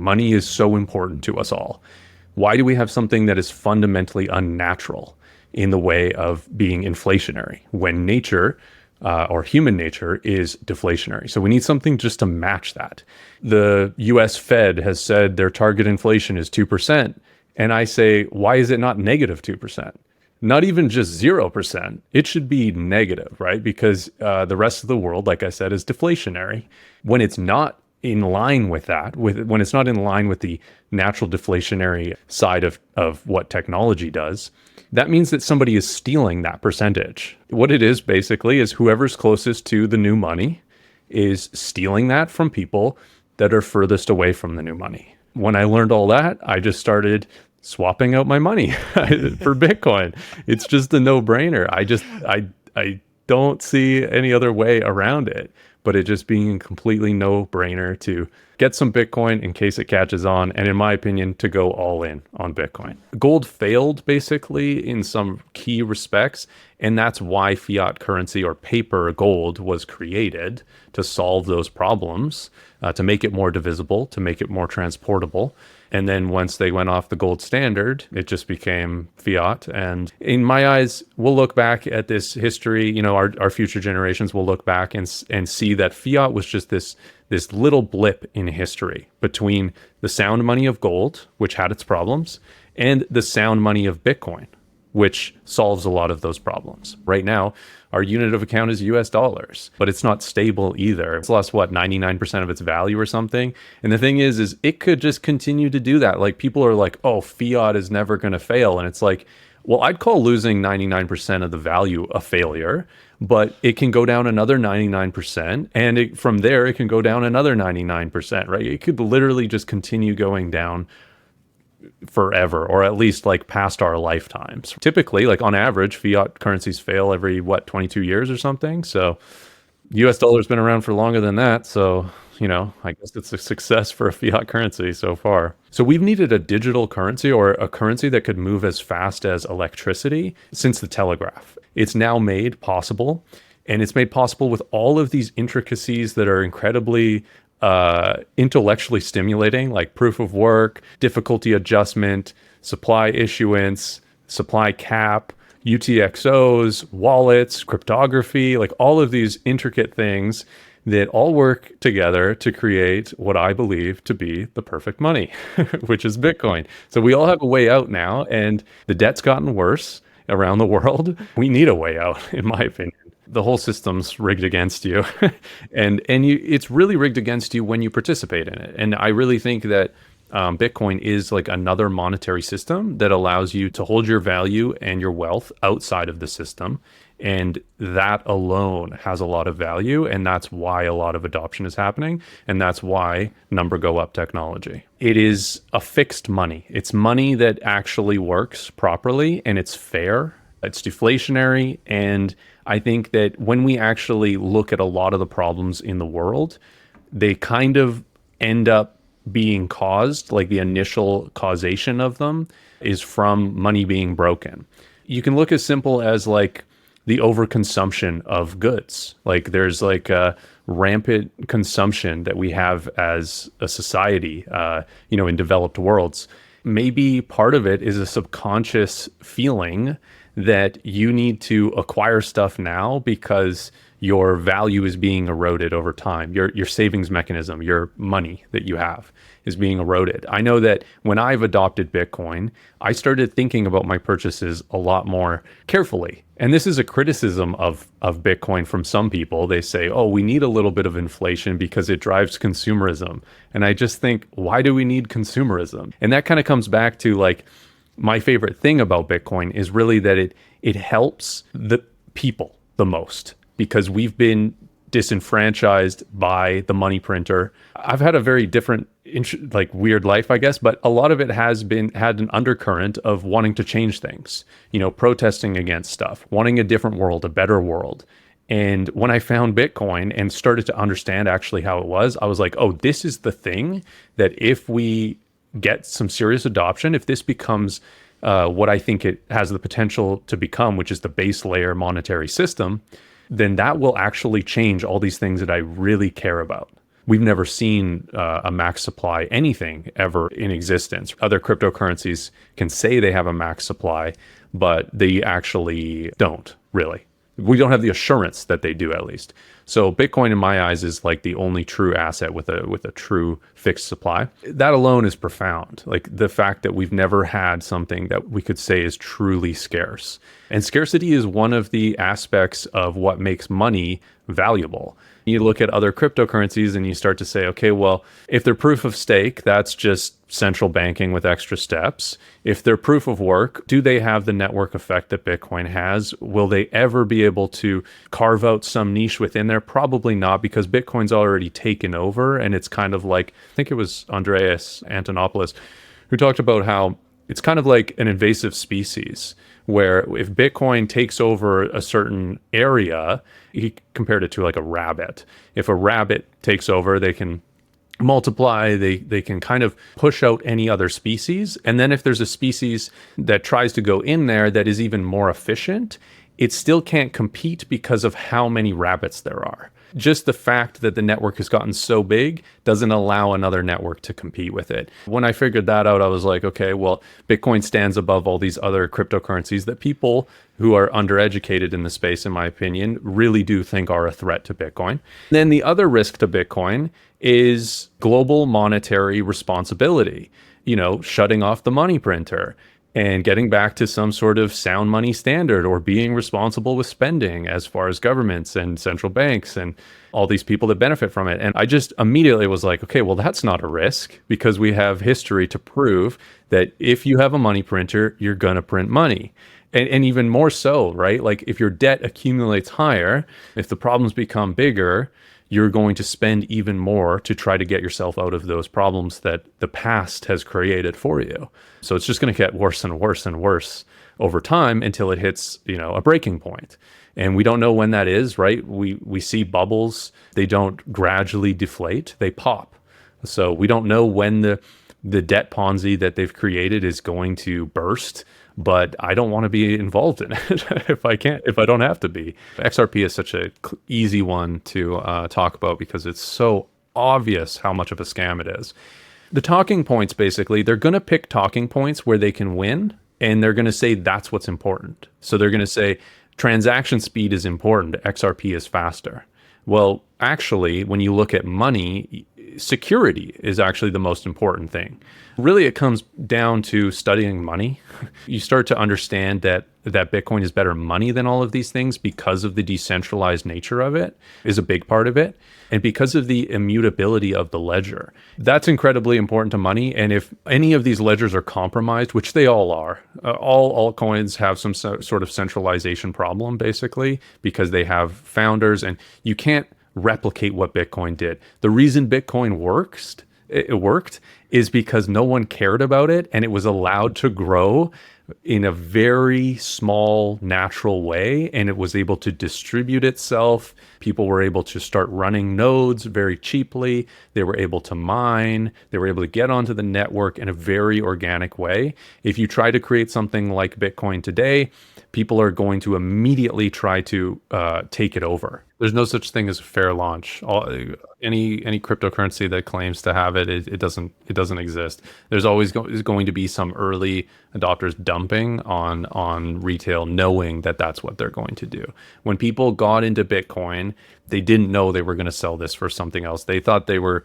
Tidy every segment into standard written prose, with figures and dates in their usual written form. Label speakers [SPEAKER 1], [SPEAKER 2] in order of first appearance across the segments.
[SPEAKER 1] Money is so important to us all. Why do we have something that is fundamentally unnatural in the way of being inflationary when nature or human nature is deflationary? So we need something just to match that. The US Fed has said their target inflation is 2%. And I say, why is it not negative 2%? Not even just 0%. It should be negative, right? Because the rest of the world, like I said, is deflationary. When it's not in line with that, when it's not in line with the natural deflationary side of what technology does, that means that somebody is stealing that percentage. What it is basically is whoever's closest to the new money is stealing that from people that are furthest away from the new money. When I learned all that, I just started swapping out my money for Bitcoin. It's just a no-brainer. I don't see any other way around it, but it just being a completely no-brainer to get some Bitcoin in case it catches on, and in my opinion, to go all in on Bitcoin. Gold failed basically in some key respects, and that's why fiat currency or paper gold was created, to solve those problems, to make it more divisible, to make it more transportable. And then once they went off the gold standard, it just became fiat. And in my eyes, we'll look back at this history, our future generations will look back and see that fiat was just this little blip in history between the sound money of gold, which had its problems, and the sound money of Bitcoin, which solves a lot of those problems. Right now, our unit of account is US dollars, but it's not stable either. It's lost, 99% of its value or something. And the thing is it could just continue to do that. Like, people are like, oh, fiat is never going to fail. And it's like, well, I'd call losing 99% of the value a failure, but it can go down another 99%. And from there, it can go down another 99%, right? It could literally just continue going down forever, or at least like past our lifetimes. Typically, like on average, fiat currencies fail every 22 years or something. So US dollar's been around for longer than that. So, I guess it's a success for a fiat currency so far. So we've needed a digital currency, or a currency that could move as fast as electricity, since the telegraph. It's now made possible, and it's made possible with all of these intricacies that are incredibly intellectually stimulating, like proof of work, difficulty adjustment, supply issuance, supply cap, UTXOs, wallets, cryptography, like all of these intricate things that all work together to create what I believe to be the perfect money, which is Bitcoin. So we all have a way out now, and the debt's gotten worse around the world. We need a way out, in my opinion. The whole system's rigged against you, and it's really rigged against you when you participate in it. And I really think that Bitcoin is like another monetary system that allows you to hold your value and your wealth outside of the system. And that alone has a lot of value. And that's why a lot of adoption is happening. And that's why number go up technology. It is a fixed money. It's money that actually works properly, and it's fair. It's deflationary. And I think that when we actually look at a lot of the problems in the world, they kind of end up being caused, like the initial causation of them is from money being broken. You can look as simple as like the overconsumption of goods. Like there's like a rampant consumption that we have as a society, in developed worlds. Maybe part of it is a subconscious feeling that you need to acquire stuff now because your value is being eroded over time. Your savings mechanism, your money that you have is being eroded. I know that when I've adopted Bitcoin, I started thinking about my purchases a lot more carefully. And this is a criticism of Bitcoin from some people. They say, oh, we need a little bit of inflation because it drives consumerism. And I just think, why do we need consumerism? And that kind of comes back to like, my favorite thing about Bitcoin is really that it helps the people the most, because we've been disenfranchised by the money printer. I've had a very different, weird life, I guess, but a lot of it has had an undercurrent of wanting to change things, protesting against stuff, wanting a different world, a better world. And when I found Bitcoin and started to understand actually how it was, I was like, oh, this is the thing that if we get some serious adoption, if this becomes what I think it has the potential to become, which is the base layer monetary system, then that will actually change all these things that I really care about. we've never seen a max supply anything ever in existence. Other cryptocurrencies can say they have a max supply, but they actually don't really. We don't have the assurance that they do, at least. So Bitcoin, in my eyes, is like the only true asset with a true fixed supply. That alone is profound. Like the fact that we've never had something that we could say is truly scarce. And scarcity is one of the aspects of what makes money valuable. You look at other cryptocurrencies and you start to say, okay, well, if they're proof of stake, that's just central banking with extra steps. If they're proof of work, do they have the network effect that Bitcoin has? Will they ever be able to carve out some niche within there? Probably not, because Bitcoin's already taken over. And it's kind of like, I think it was Andreas Antonopoulos who talked about how it's kind of like an invasive species, where if Bitcoin takes over a certain area, he compared it to like a rabbit. If a rabbit takes over, they can multiply, they can kind of push out any other species. And then if there's a species that tries to go in there that is even more efficient, it still can't compete because of how many rabbits there are. Just the fact that the network has gotten so big doesn't allow another network to compete with it. When I figured that out, I was like, okay, well, Bitcoin stands above all these other cryptocurrencies that people who are undereducated in the space, in my opinion, really do think are a threat to Bitcoin. Then the other risk to Bitcoin is global monetary responsibility, shutting off the money printer and getting back to some sort of sound money standard, or being responsible with spending as far as governments and central banks and all these people that benefit from it. And I just immediately was like, okay, well, that's not a risk, because we have history to prove that if you have a money printer, you're going to print money. And even more so, right? Like if your debt accumulates higher, if the problems become bigger, you're going to spend even more to try to get yourself out of those problems that the past has created for you. So it's just going to get worse and worse and worse over time until it hits, a breaking point. And we don't know when that is, right? We see bubbles. They don't gradually deflate, they pop. So we don't know when the debt Ponzi that they've created is going to burst. But I don't want to be involved in it if I don't have to be. XRP is such a easy one to talk about, because it's so obvious how much of a scam it is. The talking points, basically, they're going to pick talking points where they can win, and they're going to say that's what's important. So they're going to say transaction speed is important, XRP is faster. Well, actually, when you look at money, security is actually the most important thing. Really, it comes down to studying money. You start to understand that Bitcoin is better money than all of these things because of the decentralized nature of it is a big part of it. And because of the immutability of the ledger. That's incredibly important to money. And if any of these ledgers are compromised, which they all are, all altcoins have some sort of centralization problem, basically, because they have founders, and you can't replicate what Bitcoin did. The reason Bitcoin worked is because no one cared about it, and it was allowed to grow in a very small, natural way, and it was able to distribute itself. People were able to start running nodes very cheaply. They were able to mine. They were able to get onto the network in a very organic way. If you try to create something like Bitcoin today, people are going to immediately try to take it over. There's no such thing as a fair launch. Any cryptocurrency that claims to have it doesn't exist. There's always going to be some early adopters dumping on retail, knowing that that's what they're going to do. When people got into Bitcoin, they didn't know they were going to sell this for something else. They thought they were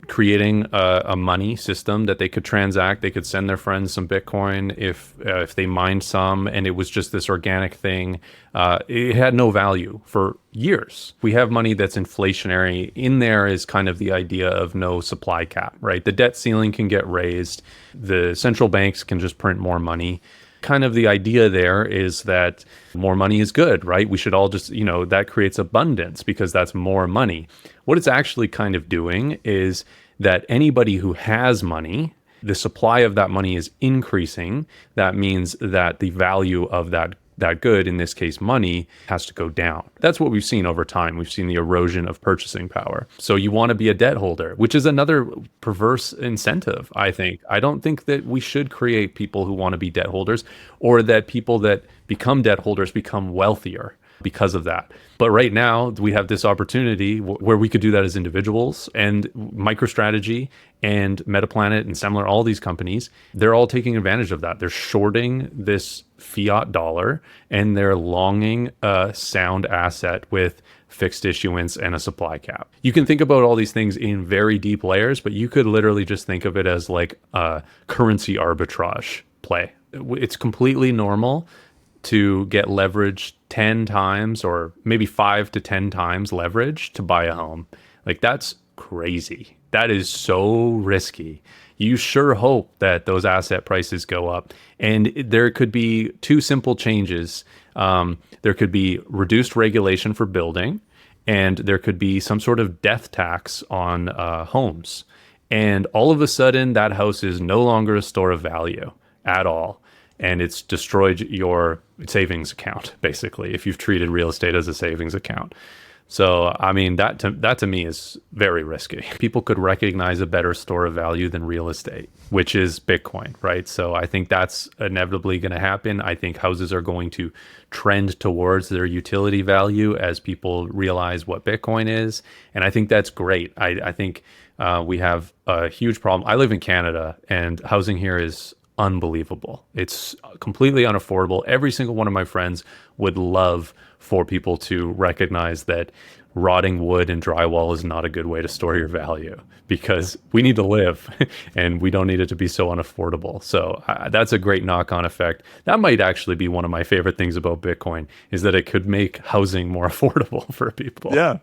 [SPEAKER 1] creating a money system that they could transact. They could send their friends some Bitcoin if they mined some, and it was just this organic thing. It had no value for years. We have money that's inflationary. In there is kind of the idea of no supply cap, right? The debt ceiling can get raised. The central banks can just print more money. Kind of the idea there is that more money is good, right? We should all just, that creates abundance because that's more money. What it's actually kind of doing is that anybody who has money, the supply of that money is increasing. That means that the value of that good, in this case money, has to go down. That's what we've seen over time. We've seen the erosion of purchasing power. So you want to be a debt holder, which is another perverse incentive, I think. I don't think that we should create people who want to be debt holders, or that people that become debt holders become wealthier. because of that. But right now, we have this opportunity where we could do that as individuals, and MicroStrategy and Metaplanet and Semler, all these companies, they're all taking advantage of that. They're shorting this fiat dollar and they're longing a sound asset with fixed issuance and a supply cap. You can think about all these things in very deep layers, but you could literally just think of it as like a currency arbitrage play. It's completely normal to get leverage 10 times or maybe 5 to 10 times leverage to buy a home. Like, that's crazy. That is so risky. You sure hope that those asset prices go up. And there could be two simple changes. There could be reduced regulation for building, and there could be some sort of death tax on homes. And all of a sudden, that house is no longer a store of value at all. And it's destroyed your savings account, basically, if you've treated real estate as a savings account. So, I mean, that to me is very risky. People could recognize a better store of value than real estate, which is Bitcoin, right? So I think that's inevitably going to happen. I think houses are going to trend towards their utility value as people realize what Bitcoin is. And I think that's great. I think we have a huge problem. I live in Canada, and housing here is unbelievable. It's completely unaffordable. Every single one of my friends would love for people to recognize that rotting wood and drywall is not a good way to store your value, because we need to live and we don't need it to be so unaffordable. So that's a great knock-on effect. That might actually be one of my favorite things about Bitcoin, is that it could make housing more affordable for people.
[SPEAKER 2] Yeah.